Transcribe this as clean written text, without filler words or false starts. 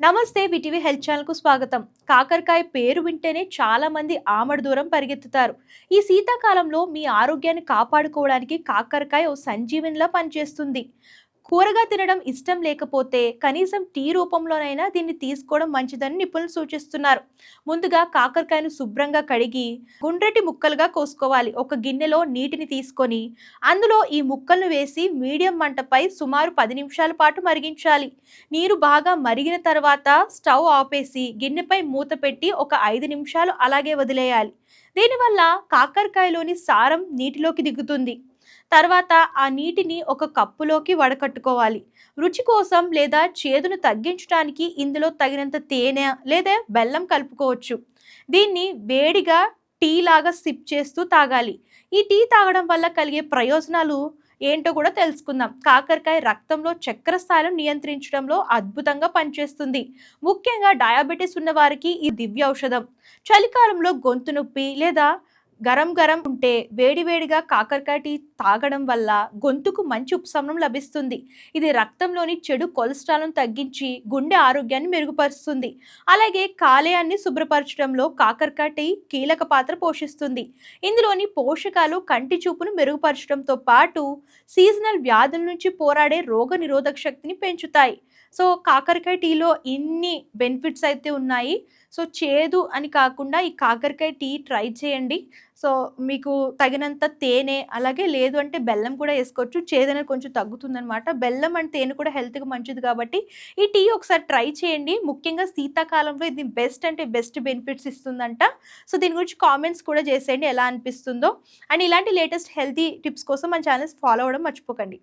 నమస్తే VTV health channel కు స్వాగతం. కాకరకాయ పేరు వింటేనే చాలా మంది ఆమడ దూరం పరిగెత్తుతారు. ఈ శీతాకాలంలో మీ ఆరోగ్యాన్ని కాపాడుకోవడానికి కాకరకాయ ఓ సంజీవనిలా పనిచేస్తుంది. కూరగా తినడం ఇష్టం లేకపోతే కనీసం టీ రూపంలోనైనా దీన్ని తీసుకోవడం మంచిదని నిపుణులు సూచిస్తున్నారు. ముందుగా కాకరకాయను శుభ్రంగా కడిగి గుండ్రటి ముక్కలుగా కోసుకోవాలి. ఒక గిన్నెలో నీటిని తీసుకొని అందులో ఈ ముక్కలను వేసి మీడియం మంటపై సుమారు 10 నిమిషాల పాటు మరిగించాలి. నీరు బాగా మరిగిన తర్వాత స్టవ్ ఆపేసి గిన్నెపై మూత పెట్టి ఒక 5 నిమిషాలు అలాగే వదిలేయాలి. దీనివల్ల కాకరకాయలోని సారం నీటిలోకి దిగుతుంది. తర్వాత ఆ నీటిని ఒక కప్పులోకి వడకట్టుకోవాలి. రుచి కోసం లేదా చేదును తగ్గించడానికి ఇందులో తగినంత తేనె లేదా బెల్లం కలుపుకోవచ్చు. దీన్ని వేడిగా టీ లాగా సిప్ చేస్తూ తాగాలి. ఈ టీ తాగడం వల్ల కలిగే ప్రయోజనాలు ఏంటో కూడా తెలుసుకుందాం. కాకరకాయ రక్తంలో చక్కెర స్థాయిలను నియంత్రించడంలో అద్భుతంగా పనిచేస్తుంది. ముఖ్యంగా డయాబెటీస్ ఉన్న వారికి ఈ దివ్య ఔషధం. చలికాలంలో గొంతు నొప్పి లేదా గరం గరం ఉంటే వేడివేడిగా కాకరకాయ టీ తాగడం వల్ల గొంతుకు మంచి ఉపశమనం లభిస్తుంది. ఇది రక్తంలోని చెడు కొలెస్ట్రాల్ను తగ్గించి గుండె ఆరోగ్యాన్ని మెరుగుపరుస్తుంది. అలాగే కాలేయాన్ని శుభ్రపరచడంలో కాకరకాయ టీ కీలక పాత్ర పోషిస్తుంది. ఇందులోని పోషకాలు కంటి చూపును మెరుగుపరచడంతో పాటు సీజనల్ వ్యాధుల నుంచి పోరాడే రోగ నిరోధక శక్తిని పెంచుతాయి. సో కాకరకాయ టీలో ఇన్ని బెనిఫిట్స్ అయితే ఉన్నాయి. సో చేదు అని కాకుండా ఈ కాకరకాయ టీ ట్రై చేయండి. సో మీకు తగినంత తేనె అలాగే లేదు అంటే బెల్లం కూడా వేసుకోవచ్చు. చేదనేది కొంచెం తగ్గుతుందనమాట. బెల్లం అండ్ తేనె కూడా హెల్త్‌కి మంచిది కాబట్టి ఈ టీ ఒకసారి ట్రై చేయండి. ముఖ్యంగా శీతాకాలంలో ఇది బెస్ట్ అంటే బెస్ట్ బెనిఫిట్స్ ఇస్తుందంట. సో దీని గురించి కామెంట్స్ కూడా చేసేయండి ఎలా అనిపిస్తుందో. అండ్ ఇలాంటి లేటెస్ట్ హెల్తీ టిప్స్ కోసం మన ఛానల్స్ ఫాలో అవ్వడం మర్చిపోకండి.